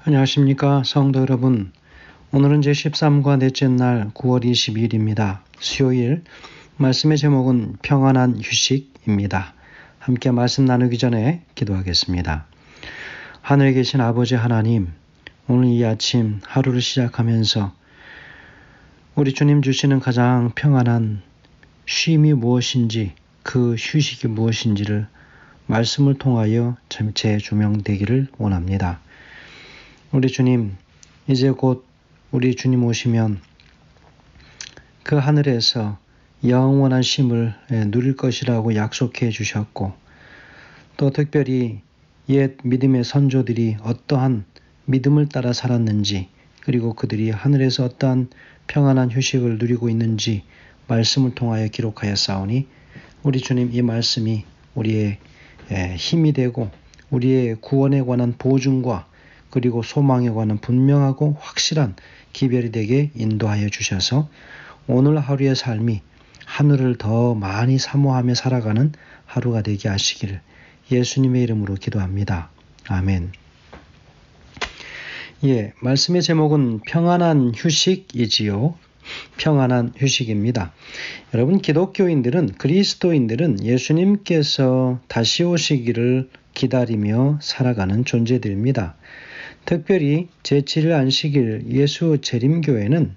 안녕하십니까 성도 여러분. 오늘은 제13과 넷째 날 9월 22일입니다. 수요일. 말씀의 제목은 평안한 휴식입니다. 함께 말씀 나누기 전에 기도하겠습니다. 하늘에 계신 아버지 하나님, 오늘 이 아침 하루를 시작하면서 우리 주님 주시는 가장 평안한 쉼이 무엇인지, 그 휴식이 무엇인지를 말씀을 통하여 재조명되기를 원합니다. 우리 주님, 이제 곧 우리 주님 오시면 그 하늘에서 영원한 쉼을 누릴 것이라고 약속해 주셨고, 또 특별히 옛 믿음의 선조들이 어떠한 믿음을 따라 살았는지, 그리고 그들이 하늘에서 어떠한 평안한 휴식을 누리고 있는지 말씀을 통하여 기록하였사오니, 우리 주님 이 말씀이 우리의 힘이 되고 우리의 구원에 관한 보증과 그리고 소망에 관한 분명하고 확실한 기별이 되게 인도하여 주셔서 오늘 하루의 삶이 하늘을 더 많이 사모하며 살아가는 하루가 되게 하시기를 예수님의 이름으로 기도합니다. 아멘. 말씀의 제목은 평안한 휴식이지요. 평안한 휴식입니다. 여러분, 기독교인들은, 그리스도인들은 예수님께서 다시 오시기를 기다리며 살아가는 존재들입니다. 특별히 제7일 안식일 예수 재림교회는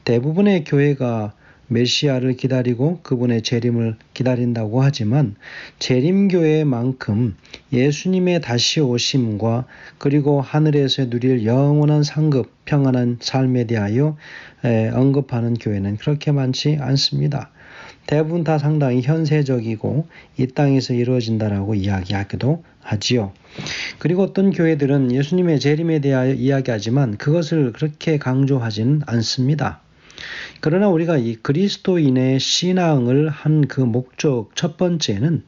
대부분의 교회가 메시아를 기다리고 그분의 재림을 기다린다고 하지만, 재림교회만큼 예수님의 다시 오심과 그리고 하늘에서 누릴 영원한 상급, 평안한 삶에 대하여 언급하는 교회는 그렇게 많지 않습니다. 대부분 다 상당히 현세적이고 이 땅에서 이루어진다라고 이야기하기도 하지요. 그리고 어떤 교회들은 예수님의 재림에 대하여 이야기하지만 그것을 그렇게 강조하지는 않습니다. 그러나 우리가 이 그리스도인의 신앙을 한 그 목적 첫 번째는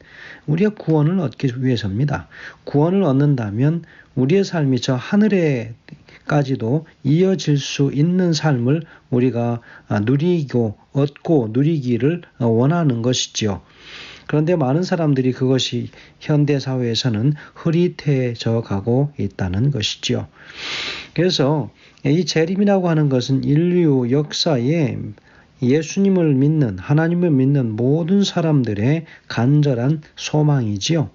우리가 구원을 얻기 위해서입니다. 구원을 얻는다면 우리의 삶이 저 하늘에까지도 이어질 수 있는 삶을 우리가 얻고 누리기를 원하는 것이지요. 그런데 많은 사람들이 그것이 현대사회에서는 흐릿해져 가고 있다는 것이지요. 그래서 이 재림이라고 하는 것은 인류 역사에 예수님을 믿는, 하나님을 믿는 모든 사람들의 간절한 소망이지요.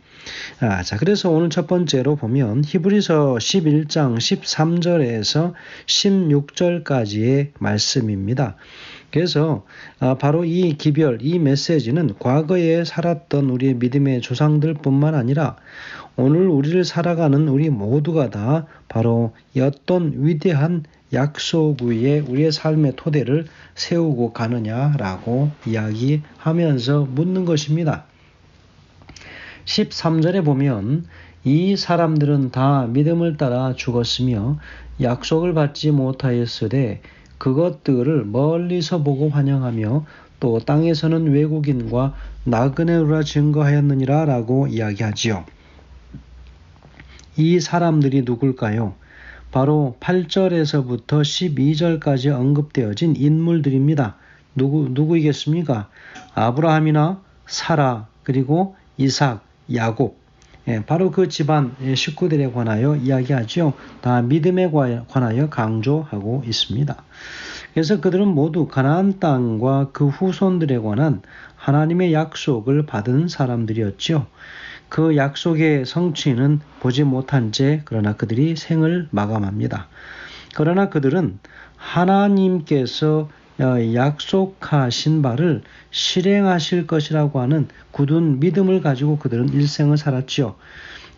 그래서 오늘 첫 번째로 보면 히브리서 11장 13절에서 16절까지의 말씀입니다. 그래서 바로 이 기별, 이 메시지는 과거에 살았던 우리의 믿음의 조상들 뿐만 아니라 오늘 우리를 살아가는 우리 모두가 다 바로 어떤 위대한 약속 위에 우리의 삶의 토대를 세우고 가느냐라고 이야기하면서 묻는 것입니다. 13절에 보면 이 사람들은 다 믿음을 따라 죽었으며 약속을 받지 못하였으되 그것들을 멀리서 보고 환영하며 또 땅에서는 외국인과 나그네로라 증거하였느니라 라고 이야기하지요. 이 사람들이 누굴까요? 바로 8절에서부터 12절까지 언급되어진 인물들입니다. 누구이겠습니까? 아브라함이나 사라, 그리고 이삭, 야곱. 바로 그 집안 식구들에 관하여 이야기하죠. 다 믿음에 관하여 강조하고 있습니다. 그래서 그들은 모두 가나안 땅과 그 후손들에 관한 하나님의 약속을 받은 사람들이었죠. 그 약속의 성취는 보지 못한 채 그러나 그들이 생을 마감합니다. 그러나 그들은 하나님께서 약속하신 바를 실행하실 것이라고 하는 굳은 믿음을 가지고 그들은 일생을 살았죠.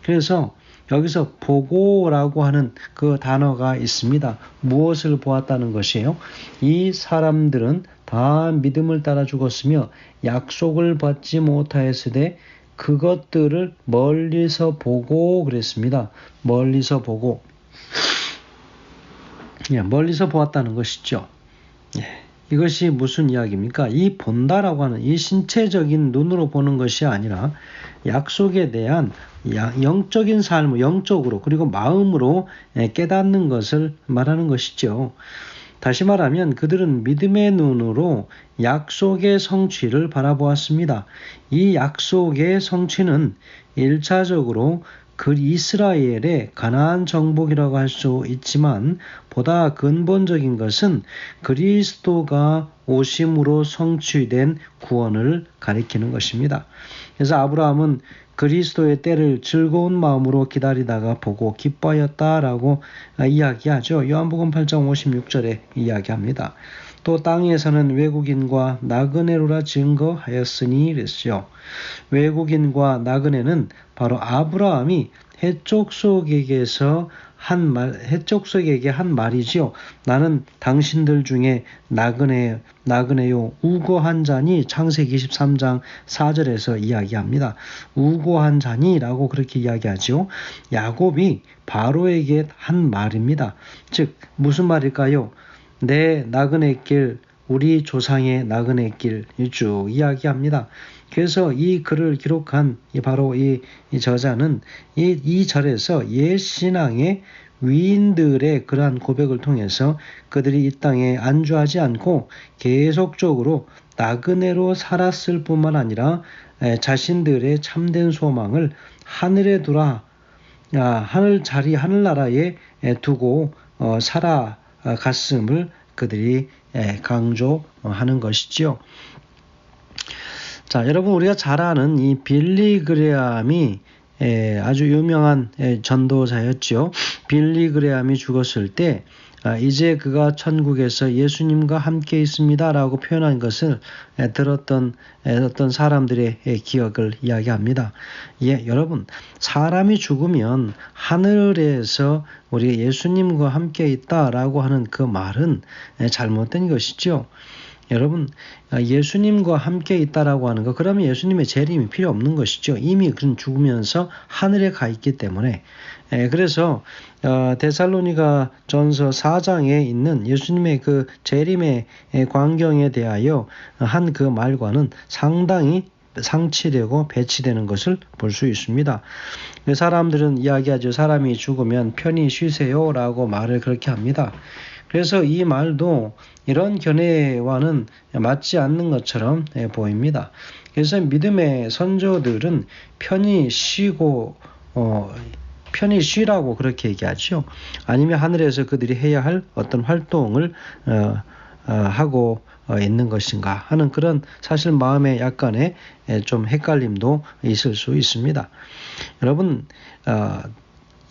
그래서 여기서 보고라고 하는 그 단어가 있습니다. 무엇을 보았다는 것이에요? 이 사람들은 다 믿음을 따라 죽었으며 약속을 받지 못하였으되 그것들을 멀리서 보고 그랬습니다. 멀리서 보고. 멀리서 보았다는 것이죠. 이것이 무슨 이야기입니까? 이 본다라고 하는 이 신체적인 눈으로 보는 것이 아니라 약속에 대한 영적인 삶을 영적으로 그리고 마음으로 깨닫는 것을 말하는 것이죠. 다시 말하면 그들은 믿음의 눈으로 약속의 성취를 바라보았습니다. 이 약속의 성취는 1차적으로 그 이스라엘의 가나안 정복이라고 할 수 있지만 보다 근본적인 것은 그리스도가 오심으로 성취된 구원을 가리키는 것입니다. 그래서 아브라함은 그리스도의 때를 즐거운 마음으로 기다리다가 보고 기뻐하였다라고 이야기하죠. 요한복음 8장 56절에 이야기합니다. 또 땅에서는 외국인과 나그네로라 증거하였으니 그랬죠. 외국인과 나그네는 바로 아브라함이 해족속에게 한 말이지요. 나는 당신들 중에 나그네요 우고한 자니 창세기 23장 4절에서 이야기합니다. 우고한 자니라고 그렇게 이야기하죠. 야곱이 바로에게 한 말입니다. 즉 무슨 말일까요? 내 나그네 길, 우리 조상의 나그네 길 쭉 이야기합니다. 그래서 이 글을 기록한 바로 이 저자는 이 절에서 옛 신앙의 위인들의 그러한 고백을 통해서 그들이 이 땅에 안주하지 않고 계속적으로 나그네로 살았을 뿐만 아니라 자신들의 참된 소망을 하늘에 두라, 하늘나라에 두고 살아갔음을 그들이 강조하는 것이죠. 자, 여러분 우리가 잘 아는 이 빌리 그레함이 아주 유명한 전도자였죠. 빌리 그레함이 죽었을 때 이제 그가 천국에서 예수님과 함께 있습니다 라고 표현한 것을 들었던 어떤 사람들의 기억을 이야기합니다. 여러분 사람이 죽으면 하늘에서 우리 예수님과 함께 있다라고 하는 그 말은 잘못된 것이죠. 여러분 예수님과 함께 있다라고 하는 거 그러면 예수님의 재림이 필요 없는 것이죠. 이미 그는 죽으면서 하늘에 가 있기 때문에 그래서 데살로니가 전서 4장에 있는 예수님의 그 재림의 광경에 대하여 한 그 말과는 상당히 상치되고 배치되는 것을 볼 수 있습니다. 사람들은 이야기하죠. 사람이 죽으면 편히 쉬세요 라고 말을 그렇게 합니다. 그래서 이 말도 이런 견해와는 맞지 않는 것처럼 보입니다. 그래서 믿음의 선조들은 편히 쉬라고 그렇게 얘기하죠. 아니면 하늘에서 그들이 해야 할 어떤 활동을 하고 있는 것인가 하는 그런 사실 마음에 약간의 좀 헷갈림도 있을 수 있습니다. 여러분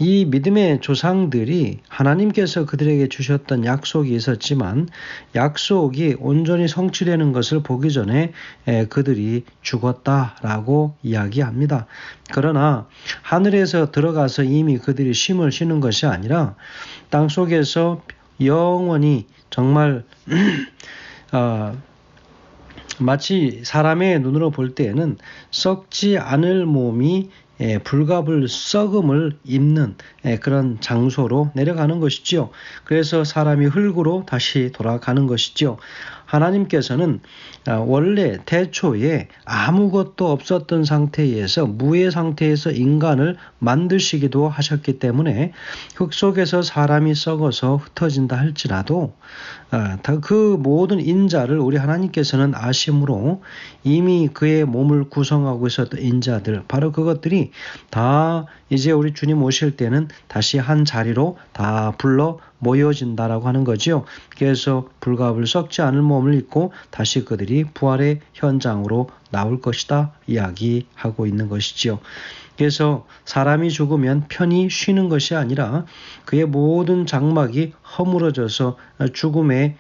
이 믿음의 조상들이 하나님께서 그들에게 주셨던 약속이 있었지만 약속이 온전히 성취되는 것을 보기 전에 그들이 죽었다라고 이야기합니다. 그러나 하늘에서 들어가서 이미 그들이 쉼을 쉬는 것이 아니라 땅속에서 영원히 정말 마치 사람의 눈으로 볼 때에는 썩지 않을 몸이 불갑을 썩음을 입는 그런 장소로 내려가는 것이죠. 그래서 사람이 흙으로 다시 돌아가는 것이죠. 하나님께서는 원래 태초에 아무것도 없었던 상태에서 무의 상태에서 인간을 만드시기도 하셨기 때문에 흙 속에서 사람이 썩어서 흩어진다 할지라도 그 모든 인자를 우리 하나님께서는 아심으로 이미 그의 몸을 구성하고 있었던 인자들 바로 그것들이 다 이제 우리 주님 오실 때는 다시 한 자리로 다 불러 모여진다라고 하는 거죠. 그래서 불갑을 썩지 않을 몸을 입고 다시 그들이 부활의 현장으로 나올 것이다 이야기하고 있는 것이지요. 그래서 사람이 죽으면 편히 쉬는 것이 아니라 그의 모든 장막이 허물어져서 죽음의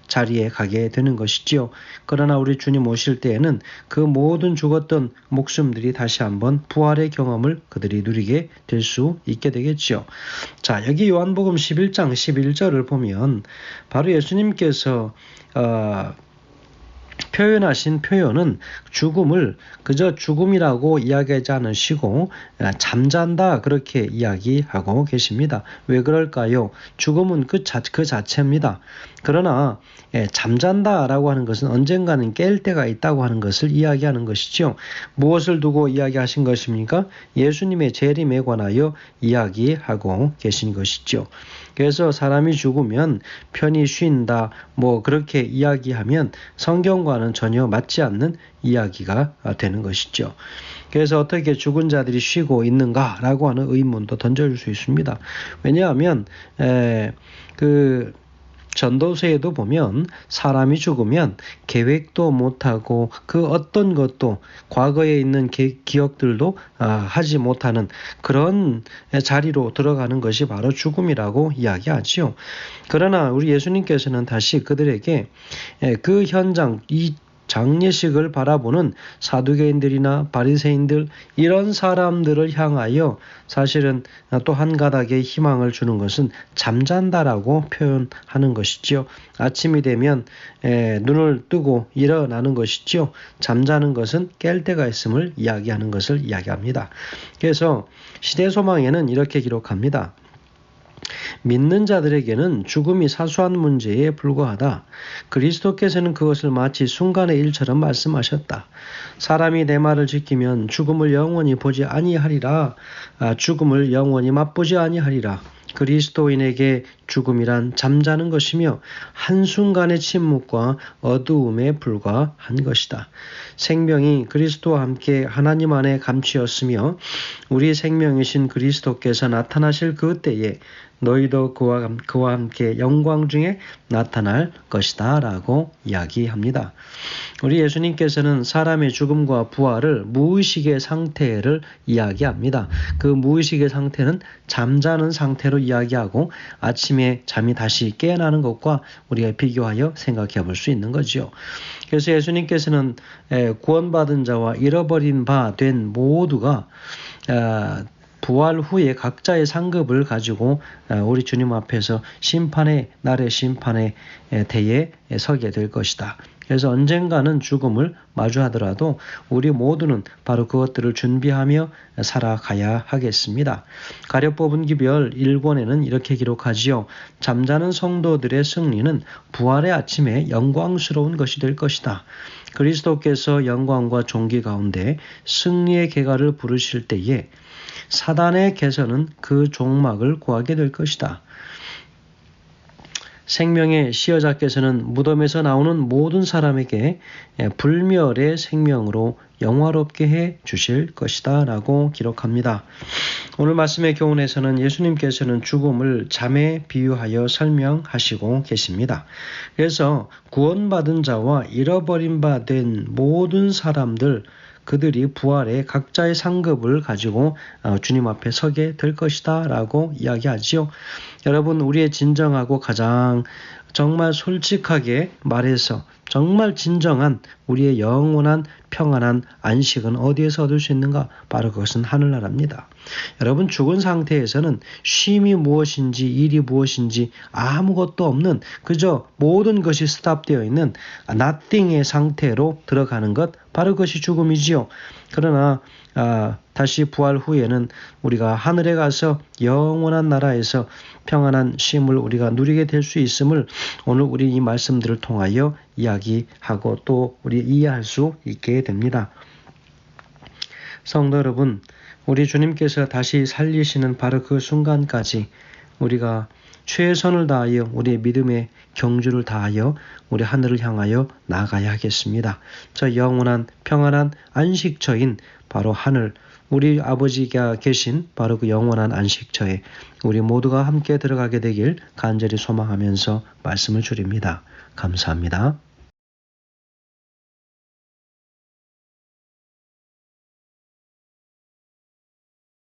자리에 가게 되는 것이지요. 그러나 우리 주님 오실 때에는 그 모든 죽었던 목숨들이 다시 한번 부활의 경험을 그들이 누리게 될 수 있게 되겠지요. 자, 여기 요한복음 11장 11절을 보면 바로 예수님께서 표현하신 표현은 죽음을 그저 죽음이라고 이야기하지 않으시고 잠잔다 그렇게 이야기하고 계십니다. 왜 그럴까요? 죽음은 그 자체입니다. 그러나 잠잔다라고 하는 것은 언젠가는 깰 때가 있다고 하는 것을 이야기하는 것이죠. 무엇을 두고 이야기하신 것입니까? 예수님의 재림에 관하여 이야기하고 계신 것이죠. 그래서 사람이 죽으면 편히 쉰다 그렇게 이야기하면 성경과는 전혀 맞지 않는 이야기가 되는 것이죠. 그래서 어떻게 죽은 자들이 쉬고 있는가라고 하는 의문도 던져줄 수 있습니다. 왜냐하면 그 전도서에도 보면 사람이 죽으면 계획도 못하고 그 어떤 것도 과거에 있는 기억들도 하지 못하는 그런 자리로 들어가는 것이 바로 죽음이라고 이야기하지요. 그러나 우리 예수님께서는 다시 그들에게 그 현장, 이 장례식을 바라보는 사두개인들이나 바리새인들 이런 사람들을 향하여 사실은 또 한 가닥의 희망을 주는 것은 잠잔다라고 표현하는 것이지요. 아침이 되면 눈을 뜨고 일어나는 것이지요. 잠자는 것은 깰 때가 있음을 이야기하는 것을 이야기합니다. 그래서 시대소망에는 이렇게 기록합니다. 믿는 자들에게는 죽음이 사소한 문제에 불과하다. 그리스도께서는 그것을 마치 순간의 일처럼 말씀하셨다. 사람이 내 말을 지키면 죽음을 영원히 보지 아니하리라. 죽음을 영원히 맛보지 아니하리라. 그리스도인에게 죽음이란 잠자는 것이며 한순간의 침묵과 어두움에 불과한 것이다. 생명이 그리스도와 함께 하나님 안에 감추었으며 우리 생명이신 그리스도께서 나타나실 그 때에 너희도 그와 함께 영광 중에 나타날 것이다 라고 이야기합니다. 우리 예수님께서는 사람의 죽음과 부활을 무의식의 상태를 이야기합니다. 그 무의식의 상태는 잠자는 상태로 이야기하고 아침에 잠이 다시 깨어나는 것과 우리가 비교하여 생각해 볼 수 있는 거죠. 그래서 예수님께서는 구원받은 자와 잃어버린 바 된 모두가 부활 후에 각자의 상급을 가지고 우리 주님 앞에서 날의 심판의 대에 서게 될 것이다. 그래서 언젠가는 죽음을 마주하더라도 우리 모두는 바로 그것들을 준비하며 살아가야 하겠습니다. 가룟 뽑은 기별 1권에는 이렇게 기록하지요. 잠자는 성도들의 승리는 부활의 아침에 영광스러운 것이 될 것이다. 그리스도께서 영광과 존귀 가운데 승리의 계가를 부르실 때에 사단의 개선은 그 종막을 구하게 될 것이다. 생명의 시여자께서는 무덤에서 나오는 모든 사람에게 불멸의 생명으로 영화롭게 해 주실 것이다 라고 기록합니다. 오늘 말씀의 교훈에서는 예수님께서는 죽음을 잠에 비유하여 설명하시고 계십니다. 그래서 구원받은 자와 잃어버린 바 된 모든 사람들 그들이 부활에 각자의 상급을 가지고 주님 앞에 서게 될 것이다 라고 이야기하지요. 여러분, 우리의 진정하고 가장 정말 솔직하게 말해서 정말 진정한 우리의 영원한 평안한 안식은 어디에서 얻을 수 있는가? 바로 그것은 하늘나라입니다. 여러분, 죽은 상태에서는 쉼이 무엇인지 일이 무엇인지 아무것도 없는 그저 모든 것이 스탑되어 있는 nothing의 상태로 들어가는 것, 바로 그것이 죽음이지요. 그러나 다시 부활 후에는 우리가 하늘에 가서 영원한 나라에서 평안한 쉼을 우리가 누리게 될 수 있음을 오늘 우리 이 말씀들을 통하여 이야기하고 또 우리 이해할 수 있게 됩니다. 성도 여러분, 우리 주님께서 다시 살리시는 바로 그 순간까지 우리가 최선을 다하여 우리의 믿음의 경주를 다하여 우리 하늘을 향하여 나아가야 하겠습니다. 저 영원한 평안한 안식처인 바로 하늘, 우리 아버지가 계신 바로 그 영원한 안식처에 우리 모두가 함께 들어가게 되길 간절히 소망하면서 말씀을 드립니다. 감사합니다.